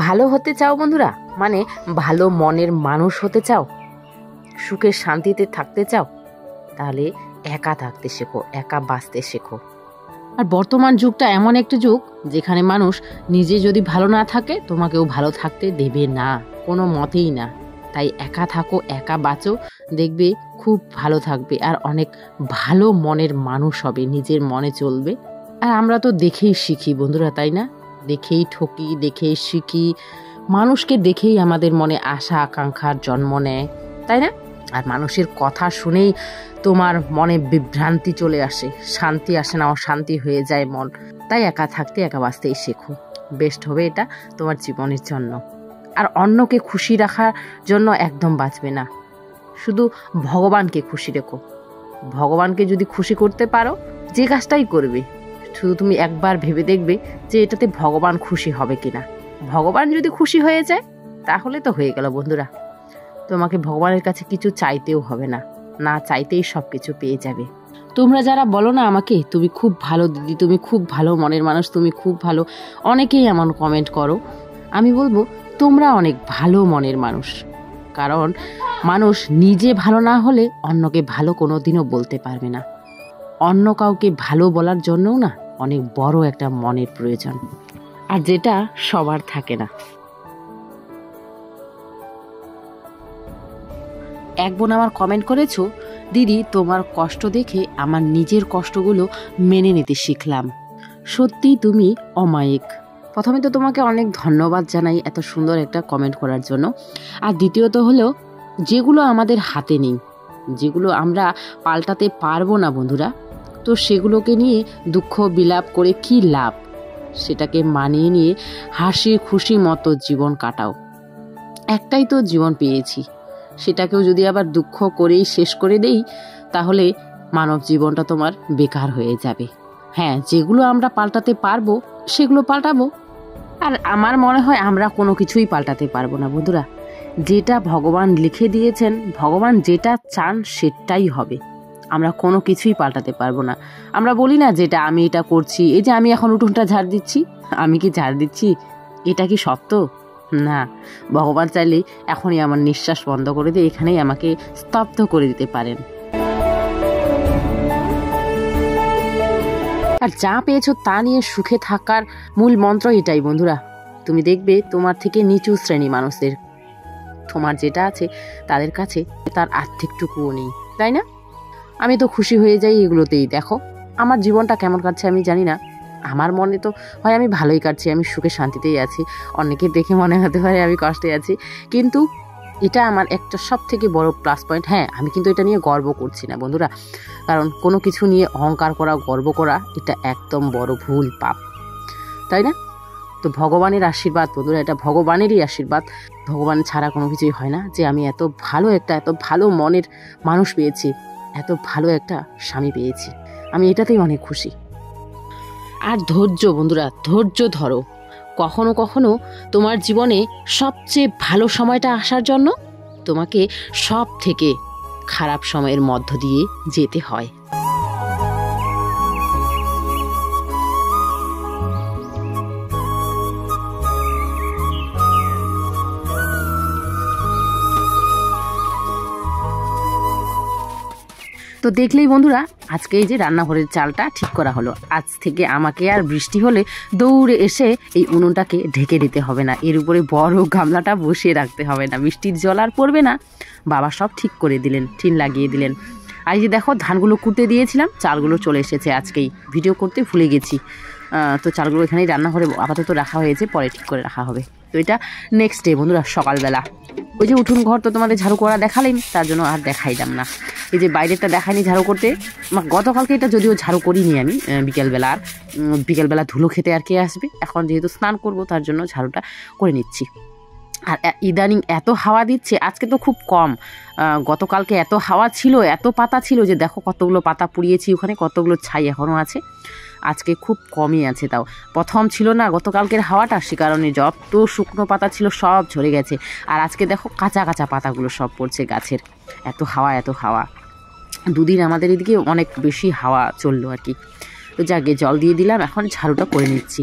ভালো হতে চাও বন্ধুরা, মানে ভালো মনের মানুষ হতে চাও, সুখে শান্তিতে থাকতে চাও, তাহলে একা থাকতে শেখো, একা বাঁচতে শেখো। আর বর্তমান যুগটা এমন একটা যুগ যেখানে মানুষ নিজে যদি ভালো না থাকে তোমাকেও ভালো থাকতে দেবে না, কোনো মতেই না। তাই একা থাকো, একা বাঁচো, দেখবে খুব ভালো থাকবে আর অনেক ভালো মনের মানুষ হবে, নিজের মনে চলবে। আর আমরা তো দেখেই শিখি বন্ধুরা, তাই না? দেখেই ঠকি, দেখেই শিখি, মানুষকে দেখেই আমাদের মনে আশা আকাঙ্ক্ষার জন্ম নেয়, তাই না? আর মানুষের কথা শুনেই তোমার মনে বিভ্রান্তি চলে আসে, শান্তি আসে না, অশান্তি হয়ে যায় মন। তাই একা থাকতে, একা বাঁচতেই শেখো, বেস্ট হবে এটা তোমার জীবনের জন্য। আর অন্যকে খুশি রাখার জন্য একদম বাঁচবে না, শুধু ভগবানকে খুশি রেখো। ভগবানকে যদি খুশি করতে পারো, যে কাজটাই করবে শুধু তুমি একবার ভেবে দেখবে যে এটাতে ভগবান খুশি হবে কিনা। ভগবান যদি খুশি হয়ে যায় তাহলে তো হয়ে গেল বন্ধুরা। তোমাকে ভগবানের কাছে কিছু চাইতেও হবে না, না চাইতেই সব কিছু পেয়ে যাবে। তোমরা যারা বলো না আমাকে, তুমি খুব ভালো দিদি, তুমি খুব ভালো মনের মানুষ, তুমি খুব ভালো, অনেকেই এমন কমেন্ট করো, আমি বলবো তোমরা অনেক ভালো মনের মানুষ। কারণ মানুষ নিজে ভালো না হলে অন্যকে ভালো কোনো দিনও বলতে পারবে না। অন্য কাউকে ভালো বলার জন্যও না অনেক বড় একটা মনের প্রয়োজন, আর যেটা সবার থাকে না। এক বোন আমার কমেন্ট করেছো, দিদি তোমার কষ্ট দেখে আমার নিজের কষ্টগুলো মেনে নিতে শিখলাম। সত্যি তুমি অমায়িক। প্রথমে তো তোমাকে অনেক ধন্যবাদ জানাই এত সুন্দর একটা কমেন্ট করার জন্য। আর দ্বিতীয়ত হলো, যেগুলো আমাদের হাতে নেই, যেগুলো আমরা পাল্টাতে পারবো না বন্ধুরা, তো সেগুলোকে নিয়ে দুঃখ বিলাপ করে কি লাভ? সেটাকে মানিয়ে নিয়ে হাসি খুশি মতো জীবন কাটাও। একটাই তো জীবন পেয়েছি, সেটাকেও যদি আবার দুঃখ করেই শেষ করে দেই তাহলে মানব জীবনটা তোমার বেকার হয়ে যাবে। হ্যাঁ, যেগুলো আমরা পাল্টাতে পারবো সেগুলো পাল্টাবো। আর আমার মনে হয় আমরা কোনো কিছুই পাল্টাতে পারবো না বন্ধুরা। যেটা ভগবান লিখে দিয়েছেন, ভগবান যেটা চান সেটাই হবে। আমরা কোনো কিছুই পাল্টাতে পারবো না। আমরা বলি না যেটা আমি এটা করছি, এই যে আমি এখন উঠোনটা ঝাড় দিচ্ছি, আমি কি ঝাড় দিচ্ছি? এটা কি সত্য? না, ভগবান চাইলে এখনই আমার নিঃশ্বাস বন্ধ করে দিয়ে এখানেই আমাকে স্তব্ধ করে দিতে পারেন। আর যা পেয়েছো তা নিয়ে সুখে থাকার মূল মন্ত্র এটাই বন্ধুরা। তুমি দেখবে তোমার থেকে নিচু শ্রেণী মানুষদের, তোমার যেটা আছে তাদের কাছে তার আর্থিকটুকুও নেই, তাই না? আমি তো খুশি হয়ে যাই এগুলোতেই। দেখো আমার জীবনটা কেমন কাটছে আমি জানি না, আমার মনে তো হয় আমি ভালোই কাটছি, আমি সুখে শান্তিতেই আছি। অনেকে দেখে মনে হতে পারে আমি কষ্টে আছি, কিন্তু এটা আমার একটা সব থেকে বড় প্লাস পয়েন্ট। হ্যাঁ, আমি কিন্তু এটা নিয়ে গর্ব করছি না বন্ধুরা, কারণ কোনো কিছু নিয়ে অহংকার করা, গর্ব করা, এটা একদম বড় ভুল, পাপ, তাই না? তো ভগবানের আশীর্বাদ বন্ধুরা, এটা ভগবানেরই আশীর্বাদ। ভগবান ছাড়া কোনো কিছুই হয় না। যে আমি এত ভালো মনের মানুষ পেয়েছি, এত ভালো একটা স্বামী পেয়েছি, আমি এটাতেই অনেক খুশি। আর ধৈর্য বন্ধুরা, ধৈর্য ধরো। কখনো কখনো তোমার জীবনে সবচেয়ে ভালো সময়টা আসার জন্য তোমাকে সব থেকে খারাপ সময়ের মধ্য দিয়ে যেতে হয়। তো দেখলেই বন্ধুরা, আজকে এই যে রান্নাঘরের চালটা ঠিক করা হলো। আজ থেকে আমাকে আর বৃষ্টি হলে দৌড়ে এসে এই উনুনটাকে ঢেকে দিতে হবে না, এর উপরে বড় গামলাটা বসিয়ে রাখতে হবে না, বৃষ্টির জল আর পড়বে না। বাবা সব ঠিক করে দিলেন, টিন লাগিয়ে দিলেন। আর এই যে দেখো ধানগুলো কুটে দিয়েছিলাম, চালগুলো চলে এসেছে, আজকেই ভিডিও করতে ভুলে গেছি। তো চালগুলো এখানেই রান্নাঘরে আপাতত রাখা হয়েছে, পরে ঠিক করে রাখা হবে। তো এটা নেক্সট ডে বন্ধুরা, সকালবেলা। ওই যে উঠোন ঘর তো তোমাদের ঝাড়ু করা দেখালেন, তার জন্য আর দেখাইলাম না। এই যে বাইরেটা দেখাইনি ঝাড়ু করতে, গতকালকে এটা যদিও ঝাড়ু করিনি আমি, বিকেলবেলা ধুলো খেতে আর কে আসবে। এখন যেহেতু স্নান করব তার জন্য ঝাড়ুটা করে নিচ্ছি। আর ইদানিং এত হাওয়া দিচ্ছে, আজকে তো খুব কম, গতকালকে এত হাওয়া ছিল, এত পাতা ছিল যে দেখো কতগুলো পাতা পুড়িয়েছি, ওখানে কতগুলো ছাই এখনও আছে। আজকে খুব কমই আছে, তাও প্রথম ছিল না গতকালকের হাওয়াটা, সে কারণে যত শুকনো পাতা ছিল সব ঝরে গেছে। আর আজকে দেখো কাঁচা কাঁচা পাতাগুলো সব পড়ছে গাছের। এত হাওয়া, দুদিন আমাদের এদিকে অনেক বেশি হাওয়া চললো আর কি। তো যাকে জল দিয়ে দিলাম, এখন ঝাড়ুটা করে নিচ্ছি।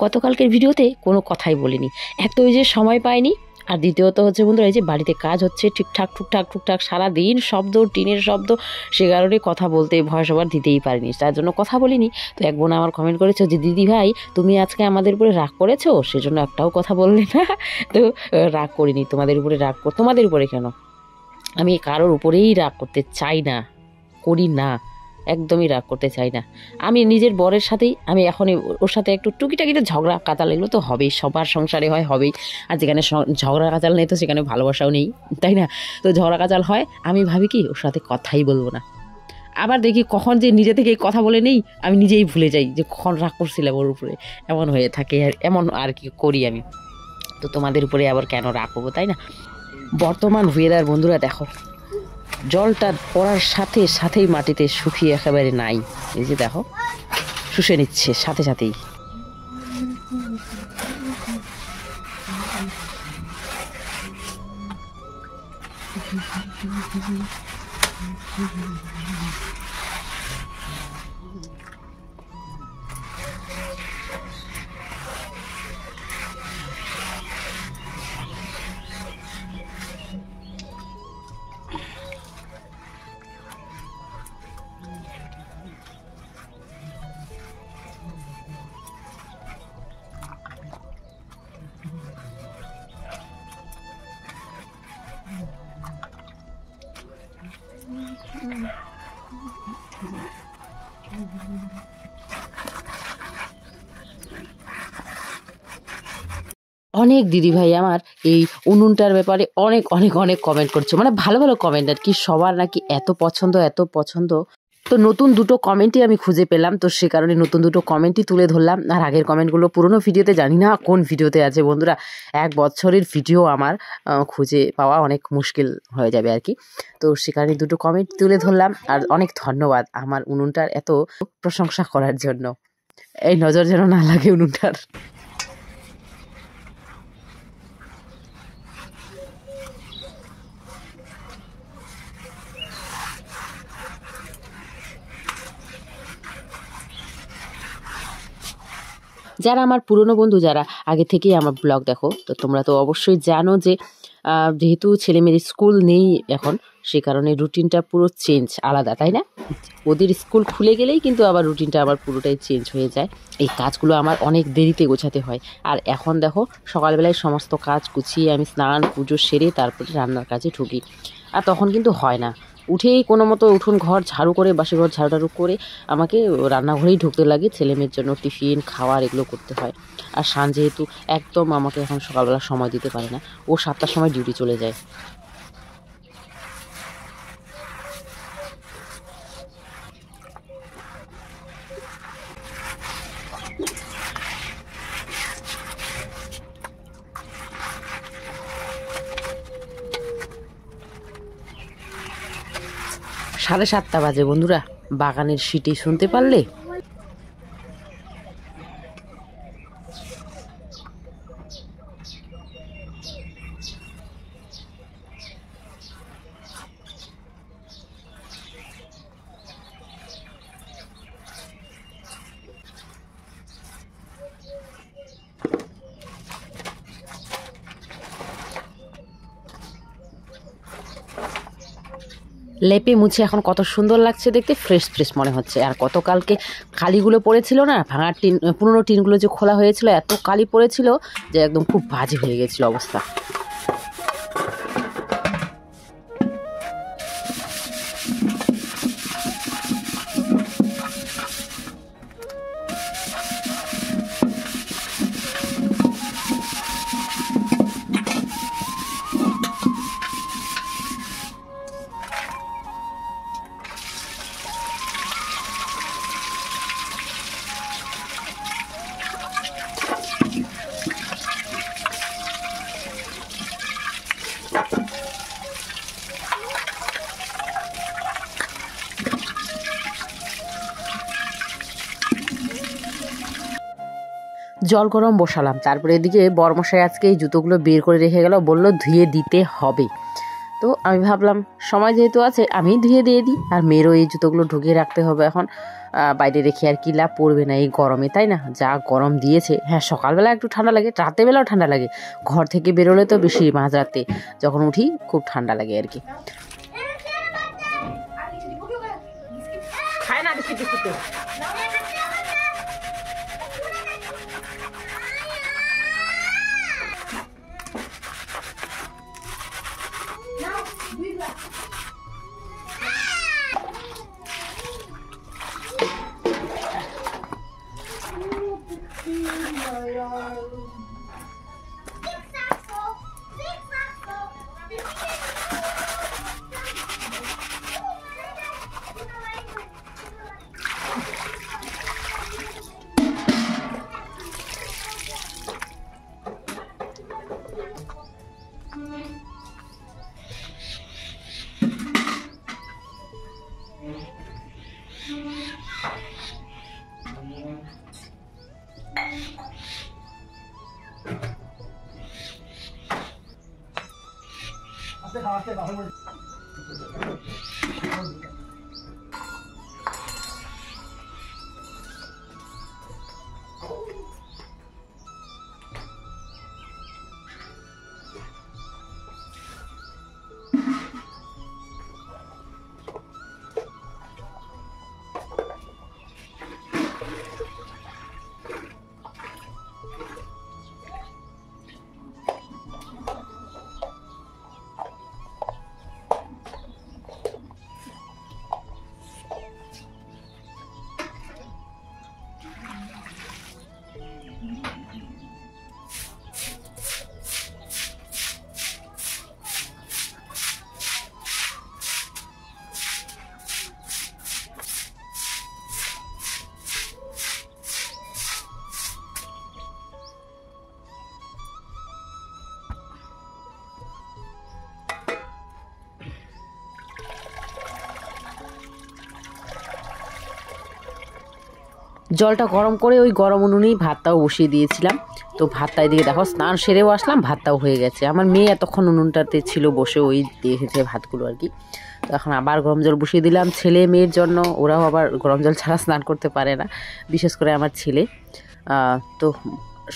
গতকালকের ভিডিওতে কোনো কথাই বলিনি, এক তো ওই যে সময় পাইনি, আর দ্বিতীয়ত হচ্ছে বন্ধুরা এই যে বাড়িতে কাজ হচ্ছে টুকটাক সারাদিন শব্দ, টিনের শব্দ, সে কারণে কথা বলতে ভয়েস ওভার দিতেই পারিনি, তার জন্য কথা বলিনি। তো এক বোন আমার কমেন্ট করেছো যে দিদি ভাই তুমি আজকে আমাদের উপরে রাগ করেছো, সেজন্য একটাও কথা বললে না। তো রাগ করিনি, তোমাদের উপরে তোমাদের উপরে কেন, আমি কারোর উপরেই রাগ করতে চাই না, করি না, একদমই রাগ করতে চাই না। আমি নিজের বরের সাথেই, আমি এখন ওর সাথে একটু টুকিটাকিতে ঝগড়া কাতাল এগুলো তো হবেই, সবার সংসারে হবেই। আর যেখানে ঝগড়া কাচাল নেই তো সেখানে ভালোবাসাও নেই, তাই না? তো ঝগড়া কাচাল হয়, আমি ভাবি কি ওর সাথে কথাই বলবো না। আবার দেখি কখন যে নিজে থেকে কথা বলে নেই, আমি নিজেই ভুলে যাই যে কখন রাগ করছিলাম ওর উপরে। এমন হয়ে থাকে, এমন আর কি করি আমি। তো তোমাদের উপরে আবার কেন রাগ করবো, তাই না? বর্তমান ওয়েদার বন্ধুরা দেখো, জলটা পড়ার সাথে সাথেই মাটিতে শুকিয়ে একেবারে নাই, এই যে দেখো শুষে নিচ্ছে সাথে সাথেই। অনেক দিদিভাই আমার এই উনুনটার ব্যাপারে অনেক অনেক অনেক কমেন্ট করছে, মানে ভালো ভালো কমেন্ট আর কি, সবার নাকি এত পছন্দ। তো নতুন দুটো কমেন্টই আমি খুঁজে পেলাম, তো সে কারণে নতুন দুটো কমেন্টই তুলে ধরলাম। আর আগের কমেন্টগুলো পুরনো ভিডিওতে জানি না কোন ভিডিওতে আছে বন্ধুরা, 1 বছরের ভিডিও আমার খুঁজে পাওয়া অনেক মুশকিল হয়ে যাবে আর কি। তো সে কারণে দুটো কমেন্ট তুলে ধরলাম। আর অনেক ধন্যবাদ আমার উনুনটার এত প্রশংসা করার জন্য। এই নজর যেন না লাগে উনুনটার। যারা আমার পুরনো বন্ধু, যারা আগে থেকেই আমার ব্লগ দেখো, তো তোমরা তো অবশ্যই জানো যে যেহেতু ছেলেমেয়ের স্কুল নেই এখন, সে কারণে রুটিনটা পুরো চেঞ্জ, আলাদা, তাই না? ওদের স্কুল খুলে গেলেই কিন্তু আবার রুটিনটা আবার পুরোটাই চেঞ্জ হয়ে যায়। এই কাজগুলো আমার অনেক দেরিতে গোছাতে হয়। আর এখন দেখো সকালবেলায় সমস্ত কাজ গুছিয়ে আমি স্নান পুজো সেরে তারপরে রান্নার কাজে ঢুকি। আর তখন কিন্তু হয় না, উঠেই কোনো মতো উঠোন ঘর ঝাড়ু করে, বাসি ঘর ঝাড়ু টাড়ু করে আমাকে রান্নাঘরেই ঢুকতে লাগে, ছেলেমেয়ের জন্য টিফিন খাওয়ার এগুলো করতে হয়। আর শান যেহেতু একদম আমাকে এখন সকালবেলা সময় দিতে পারে না, ও 7টার সময় ডিউটি চলে যায়। সাড়ে 7টা বাজে বন্ধুরা, বাগানের সিটি শুনতে পারলে? লেপে মুছে এখন কত সুন্দর লাগছে দেখতে, ফ্রেশ ফ্রেশ মনে হচ্ছে। আর গতকালকে কালিগুলো পড়েছিল না, ভাঙার টিন, পুরোনো টিনগুলো যে খোলা হয়েছিল, এত কালি পড়েছিল যে একদম খুব বাজে হয়ে গেছিল অবস্থা। জল গরম বসালাম, তারপরে এদিকে বরমশাই আজকে এই জুতোগুলো বের করে রেখে গেল, বললো ধুয়ে দিতে হবে। তো আমি ভাবলাম সময় যেহেতু আছে আমি ধুয়ে দিয়ে দিই, আর মেয়েরও এই জুতোগুলো ঢুকিয়ে রাখতে হবে এখন, বাইরে রেখে আর কি লাভ, পড়বে না এই গরমে, তাই না? যা গরম দিয়েছে। হ্যাঁ, সকালবেলা একটু ঠান্ডা লাগে, রাতেরবেলাও ঠান্ডা লাগে, ঘর থেকে বেরোলে তো বেশি, মাঝরাতে যখন উঠি খুব ঠান্ডা লাগে আর কি। খায় না বিস্কিট বিস্কুট। জলটা গরম করে ওই গরম উনুনেই ভাতটাও বসিয়ে দিয়েছিলাম। তো ভাতটা এদিকে দেখো স্নান সেরেও আসলাম, ভাতটাও হয়ে গেছে। আমার মেয়ে এতক্ষণ উনুনটাতে ছিল বসে, ওই দেখেছে ভাতগুলো আর কি। তো এখন আবার গরম জল বসিয়ে দিলাম ছেলে মেয়ের জন্য, ওরাও আবার গরম জল ছাড়া স্নান করতে পারে না, বিশেষ করে আমার ছেলে। তো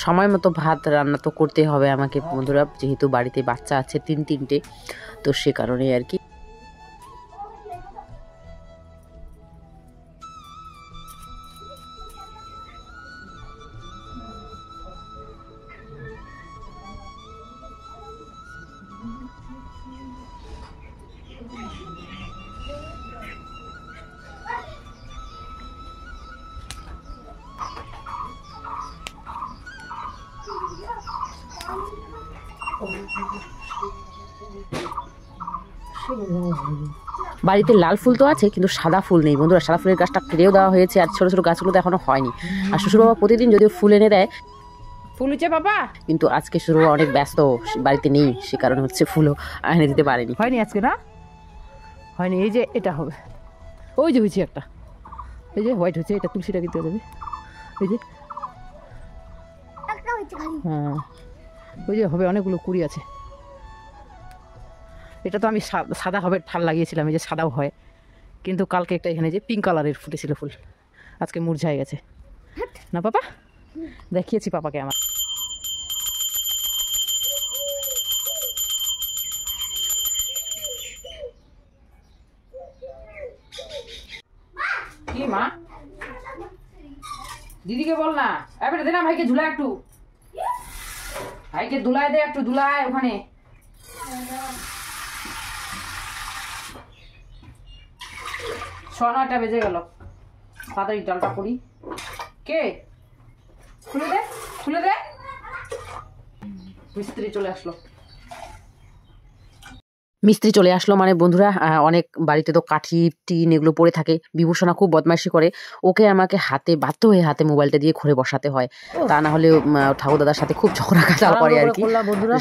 সময় মতো ভাত রান্না তো করতে হবে আমাকে বন্ধুরা, যেহেতু বাড়িতে বাচ্চা আছে তিনটে, তো সে কারণেই আর কি। বাড়িতে লাল ফুল তো আছে কিন্তু সাদা ফুল নেই বন্ধুরা, সাদা ফুলের গাছটা কেটেও দেওয়া হয়েছে, আর ছোটো ছোটো গাছগুলো তো এখনো হয়নি। আর শ্বশুর বাবা প্রতিদিন যদিও ফুল এনে দেয়, ফুল হচ্ছে বাবা, কিন্তু আজকে শ্বশুর বাবা অনেক ব্যস্ত, বাড়িতে নেই, সে কারণে হচ্ছে ফুলও এনে দিতে পারেনি। হয়নি আজকে, না হয়নি। এই যে এটা হবে, ওই যে হয়েছে একটা, এই যে হোয়াইট হচ্ছে, এটা তুলসীটা দিতে হবে, এই যে হ্যাঁ ওই যে হবে, অনেকগুলো কুড়ি আছে। এটা তো আমি সাদা হবে ঠাল লাগিয়েছিলাম, এই যে সাদাও হয়, কিন্তু কালকে একটা এখানে যে পিঙ্ক কালারের ফুটেছিল ফুল, আজকে মুরঝায় গেছে। না পাপা, দেখিয়েছি পাপাকে আমার। কি মা, দিদিকে বল না, এবারে দে না ভাইকে ঝুলা, একটু ভাইকে দুলায় দে, একটু দুলায় ওখানে। ছটা বেজে গেল, তাড়াতাড়ি জলটা করি। কে খুলে দে, খুলে দে, মিস্ত্রি চলে আসলো। মিস্ত্রি চলে আসলো মানে বন্ধুরা, অনেক বাড়িতে তো কাঠি টিন এগুলো পড়ে থাকে। বিভূষণা খুব বদমাইশি করে, ওকে আমাকে হাতে বাধ্য হয়ে হাতে মোবাইলটা দিয়ে ঘুরে বসাতে হয়, তা না হলে ঠাকুর দাদার সাথে খুব ঝগড়া কাটা করে আর কি।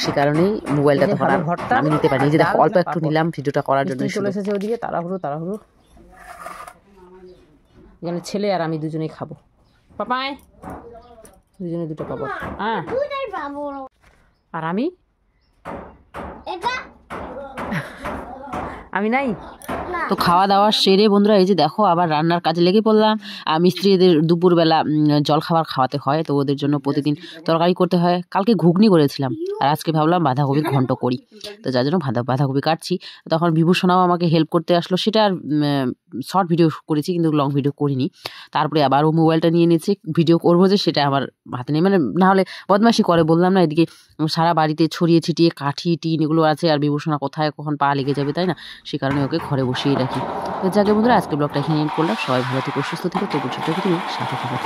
সে কারণেই মোবাইলটা তখন আমি নিতে পারি, নিজে দেখো অল্প একটু নিলাম ভিডিওটা করার জন্য। চলে এসেছে ওদিকে, তাড়াহুড়ো তাড়াহুড়ো। এখানে ছেলে আর আমি দুজনেই খাবো, পাপাই দুজনে দুটো পাবো। হ্যাঁ, আর আমি আমি নাই। তো খাওয়া দাওয়া সেরে বন্ধুরা এই যে দেখো আবার রান্নার কাজে লেগে পড়লাম। মিস্ত্রিদের দুপুরবেলা জল খাবার খাওয়াতে হয়, তো ওদের জন্য প্রতিদিন তরকারি করতে হয়। কালকে ঘুগনি করেছিলাম, আর আজকে ভাবলাম বাঁধাকপির ঘন্ট করি, তো যার জন্য বাঁধাকপি কাটছি। তখন বিভূষণাও আমাকে হেল্প করতে আসলো, সেটা আর শর্ট ভিডিও করেছি কিন্তু লং ভিডিও করিনি। তারপরে আবার ও মোবাইলটা নিয়ে নিয়েছে, ভিডিও করবো যে সেটা আমার হাতে নেই, মানে না হলে বদমাশি করে বললাম না। এদিকে সারা বাড়িতে ছড়িয়ে ছিটিয়ে কাঠি টিন এগুলো আছে, আর বিভূষণা কোথায় কখন পা লেগে যাবে তাই না, সে কারণে ওকে ঘরে বসিয়ে রাখি। তো যাকে বন্ধুরা আজকে ব্লগটা এখানে এন্ড করলাম। সবাই ভালো থেকো, সুস্থ থেকো, তবু ছোট্ট সাথে থাকো।